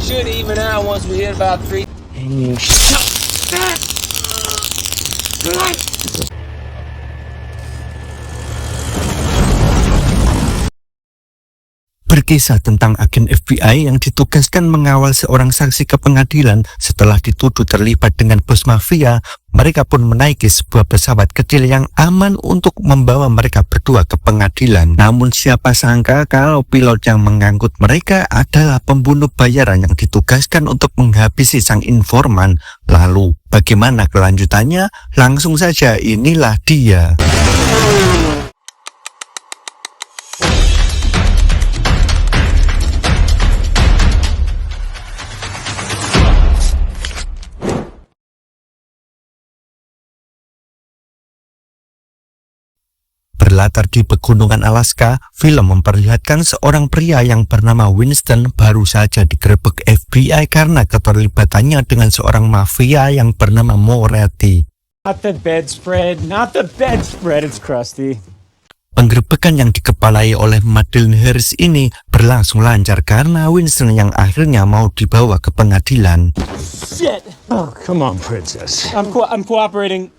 should even out once we hit about 3. Berkisah tentang agen FBI yang ditugaskan mengawal seorang saksi ke pengadilan setelah dituduh terlibat dengan bos mafia. Mereka pun menaiki sebuah pesawat kecil yang aman untuk membawa mereka berdua ke pengadilan. Namun siapa sangka kalau pilot yang mengangkut mereka adalah pembunuh bayaran yang ditugaskan untuk menghabisi sang informan. Lalu bagaimana kelanjutannya? Langsung saja, inilah dia. Berlatar di pegunungan Alaska, film memperlihatkan seorang pria yang bernama Winston baru saja digerebek FBI karena keterlibatannya dengan seorang mafia yang bernama Moretti. Not the bedspread, it's crusty. Penggerebekan yang dikepalai oleh Madeleine Harris ini berlangsung lancar karena Winston yang akhirnya mau dibawa ke pengadilan. Shit! Oh, come on, princess. I'm cooperating.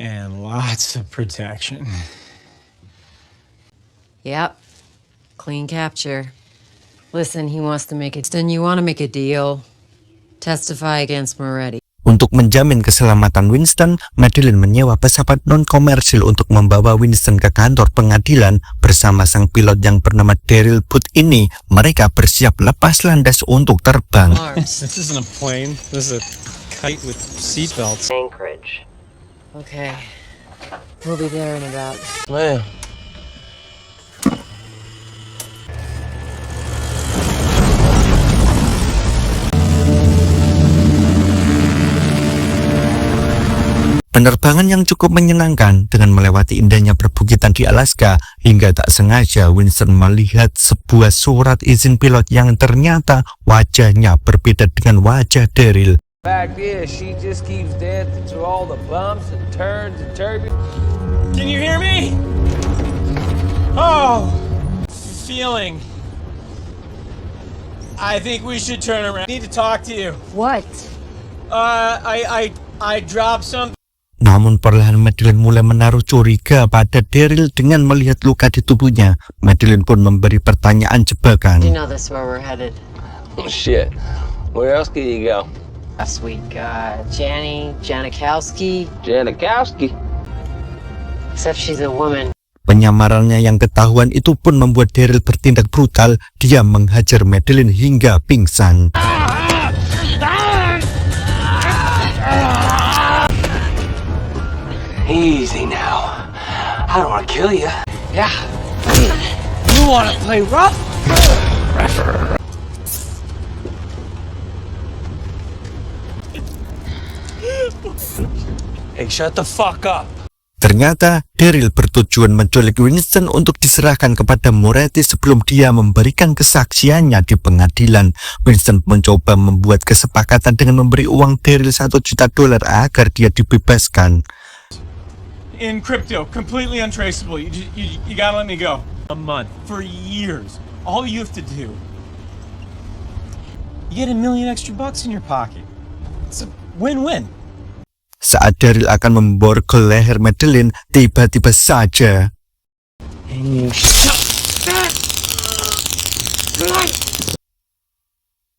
And lots of protection. Yep. Clean capture. Listen, he wants to make it. Then you want to make a deal. Testify against Moretti. Untuk menjamin keselamatan Winston, Madeleine menyewa pesawat non-komersil untuk membawa Winston ke kantor pengadilan. Bersama sang pilot yang bernama Daryl Booth ini, mereka bersiap lepas landas untuk terbang. This isn't a plane. This is a kite with seatbelts. Anchorage. Okay. We'll be there in about... Man. Penerbangan yang cukup menyenangkan dengan melewati indahnya perbukitan di Alaska hingga tak sengaja Winston melihat sebuah surat izin pilot yang ternyata wajahnya berbeda dengan wajah Daryl. Fact is, she just keeps dancing through all the bumps and turns and turbulence. Can you hear me? Oh, feeling. I think we should turn around. I need to talk to you. What? I dropped some. Namun perlahan Madeleine mulai menaruh curiga pada Daryl dengan melihat luka di tubuhnya. Madeleine pun memberi pertanyaan jebakan. You know this where we're headed. Oh, shit. Where else can you go? Last week, Janikowski. Janikowski? Except she's a woman. Penyamarannya yang ketahuan itu pun membuat Daryl bertindak brutal. Dia menghajar Madeleine hingga pingsan. Easy now. I don't want to kill you. Yeah. You want to play rough? Hey, shut the fuck up. Ternyata Daryl bertujuan menculik Winston untuk diserahkan kepada Moretti sebelum dia memberikan kesaksiannya di pengadilan. Winston mencoba membuat kesepakatan dengan memberi uang Daryl $1 juta agar dia dibebaskan. In crypto, completely untraceable. You gotta let me go. A month for years. All you have to do, you get $1 million extra in your pocket. It's a win-win. Saat Daryl akan memborgol leher Madeleine, tiba-tiba saja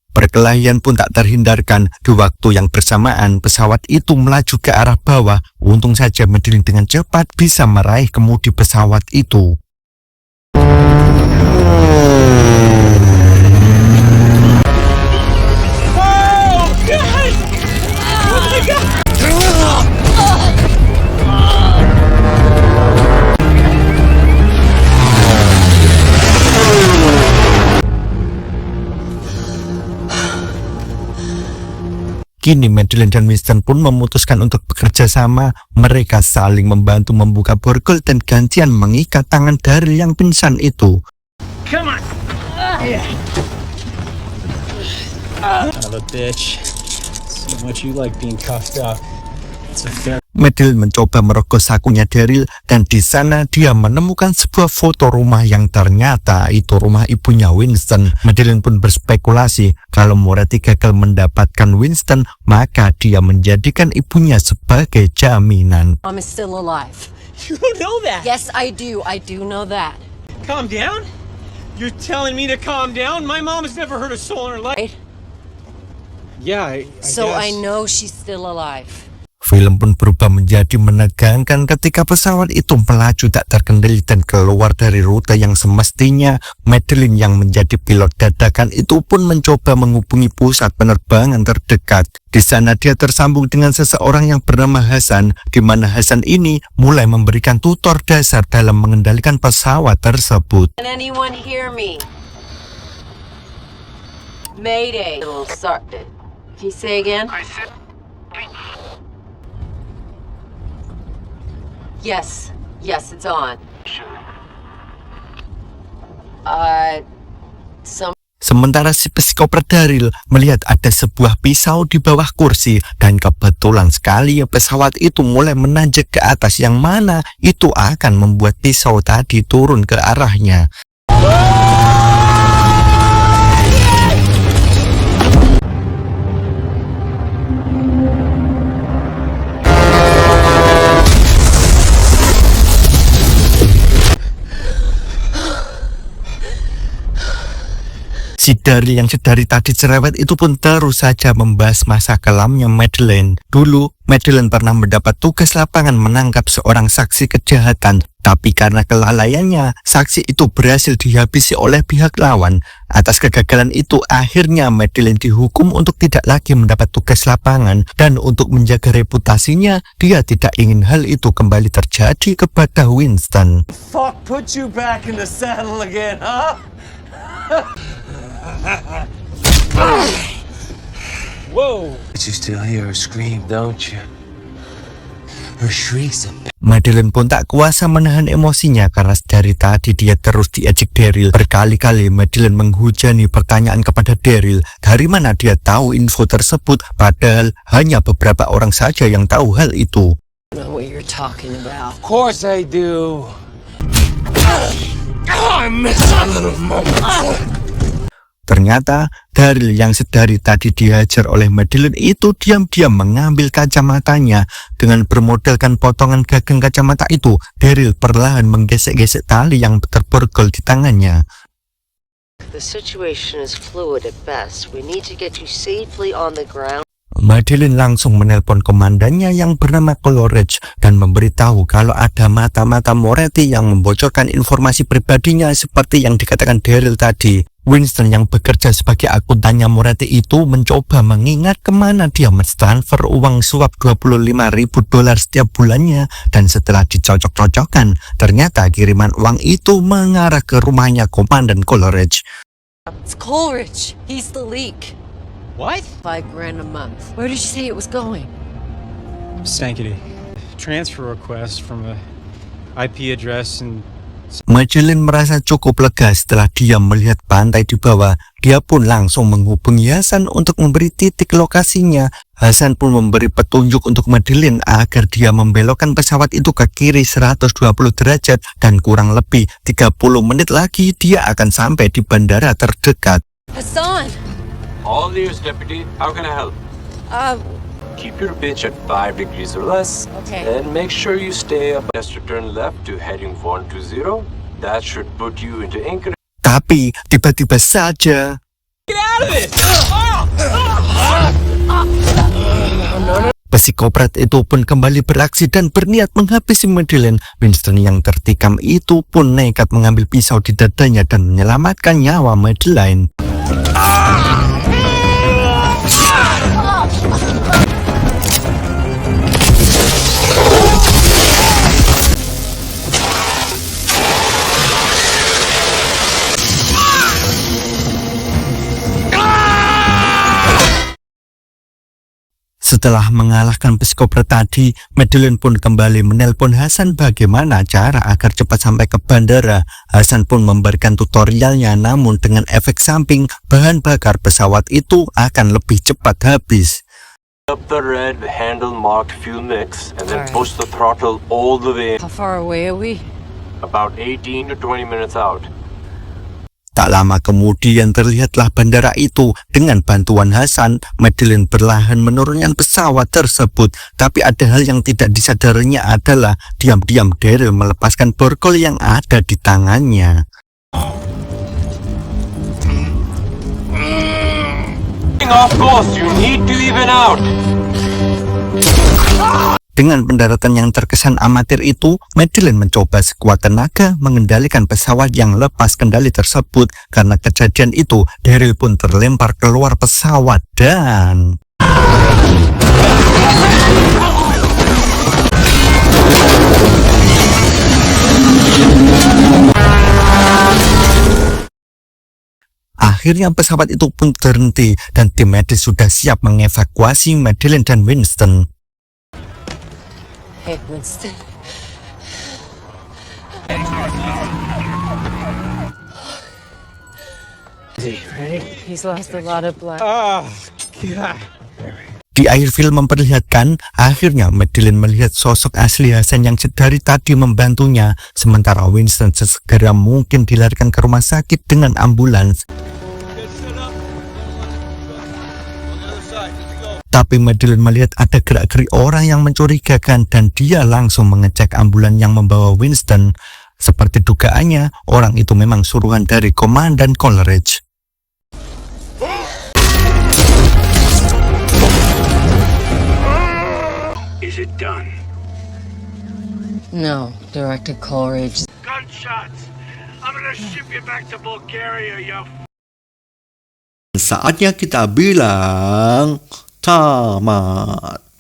perkelahian pun tak terhindarkan. Di waktu yang bersamaan, pesawat itu melaju ke arah bawah. Untung saja Madeleine dengan cepat bisa meraih kemudi pesawat itu. Kini Madeleine dan Winston pun memutuskan untuk bekerja sama. Mereka saling membantu membuka borgol dan gantian mengikat tangan Daryl yang pingsan itu. Come on. Son of a bitch. So much you like being cuffed up. Madeline mencoba merogoh sakunya Daryl dan di sana dia menemukan sebuah foto rumah yang ternyata itu rumah ibunya Winston. Madeline pun berspekulasi kalau Moretti gagal mendapatkan Winston, maka dia menjadikan ibunya sebagai jaminan. Mom is still alive. You don't know that. Yes, I do. I do know that. Calm down? You're telling me to calm down? My mom has never heard a soul in her life. Right? Yeah, I So guess. I know she's still alive. Film pun berubah menjadi menegangkan ketika pesawat itu melaju tak terkendali dan keluar dari rute yang semestinya. Madeline yang menjadi pilot dadakan itu pun mencoba menghubungi pusat penerbangan terdekat. Di sana dia tersambung dengan seseorang yang bernama Hasan, di mana Hasan ini mulai memberikan tutor dasar dalam mengendalikan pesawat tersebut. Can anyone hear me? Mayday. It'll start. Can you say again? Yes, it's on. Sementara si psikopat Daryl melihat ada sebuah pisau di bawah kursi dan kebetulan sekali pesawat itu mulai menanjak ke atas yang mana itu akan membuat pisau tadi turun ke arahnya. Si Daryl yang sedari tadi cerewet itu pun terus saja membahas masa kelamnya Madeline. Dulu, Madeline pernah mendapat tugas lapangan menangkap seorang saksi kejahatan. Tapi karena kelalaiannya, saksi itu berhasil dihabisi oleh pihak lawan. Atas kegagalan itu, akhirnya Madeline dihukum untuk tidak lagi mendapat tugas lapangan. Dan untuk menjaga reputasinya, dia tidak ingin hal itu kembali terjadi kepada Winston. Fuck put you back in the saddle again, huh? Whoa! But you still hear her scream, don't you? Her shrieks of Madeline pun tak kuasa menahan emosinya karena dari tadi dia terus diejek Daryl. Berkali-kali Madeline menghujani pertanyaan kepada Daryl, dari mana dia tahu info tersebut, padahal hanya beberapa orang saja yang tahu hal itu. I know what you're talking about. Of course I do. I miss that little moment. Ternyata Daryl yang sedari tadi dihajar oleh Madeline itu diam-diam mengambil kacamatanya. Dengan bermodalkan potongan gagang kacamata itu, Daryl perlahan menggesek-gesek tali yang terborgol di tangannya. The situation is fluid at best. We need to get you safely on the ground. Madeline langsung menelpon komandannya yang bernama Coleridge dan memberitahu kalau ada mata-mata Moretti yang membocorkan informasi pribadinya seperti yang dikatakan Daryl tadi. Winston yang bekerja sebagai akuntannya Moretti itu mencoba mengingat kemana dia mentransfer uang suap $25.000 setiap bulannya, dan setelah dicocok-cocokkan, ternyata kiriman uang itu mengarah ke rumahnya Komandan Coleridge. It's Coleridge. He's the leak. What? $5,000 a month. Where did you say it was going? Sankity. Transfer request from a IP address and Madeline merasa cukup lega setelah dia melihat pantai di bawah. Dia pun langsung menghubungi Hasan untuk memberi titik lokasinya. Hasan pun memberi petunjuk untuk Madeline agar dia membelokkan pesawat itu ke kiri 120 derajat dan kurang lebih 30 menit lagi dia akan sampai di bandara terdekat. Hassan! All ears, Deputy. How can I help? Keep your pitch at 5 degrees or less. Okay. And make sure you stay up. Just to turn left to heading 120. That should put you into anchor. Tapi tiba-tiba saja psikopat itu pun kembali beraksi dan berniat menghabisi Madeline. Winston yang tertikam itu pun nekat mengambil pisau di dadanya dan menyelamatkan nyawa Madeline. Setelah mengalahkan psikopat tadi, Madeline pun kembali menelpon Hasan bagaimana cara agar cepat sampai ke bandara. Hasan pun memberikan tutorialnya, namun dengan efek samping bahan bakar pesawat itu akan lebih cepat habis. Up the red handle marked fuel mix and then Alright. push the throttle all the way How far away are we? about 18 to 20 minutes out. Tak lama kemudian terlihatlah bandara itu. Dengan bantuan Hasan, Madeline perlahan menurunkan pesawat tersebut. Tapi ada hal yang tidak disadarinya adalah diam-diam Daryl melepaskan borgol yang ada di tangannya. Off course, you need to even out. Dengan pendaratan yang terkesan amatir itu, Madeline mencoba sekuat tenaga mengendalikan pesawat yang lepas kendali tersebut. Karena kejadian itu, Daryl pun terlempar keluar pesawat dan... Akhirnya pesawat itu pun berhenti dan tim medis sudah siap mengevakuasi Madeline dan Winston. Hey, Winston. He's lost a lot of blood. Oh, God. Di akhir film memperlihatkan, akhirnya Madeline melihat sosok asli Hasan yang dari tadi membantunya, sementara Winston sesegera mungkin dilarikan ke rumah sakit dengan ambulans. Tapi Madeline melihat ada gerak-gerik orang yang mencurigakan dan dia langsung mengecek ambulan yang membawa Winston. Seperti dugaannya, orang itu memang suruhan dari Komandan Coleridge. Is it done? No, Director Coleridge. Gunshots! I'm gonna ship you back to Bulgaria, you Saatnya kita bilang tamat.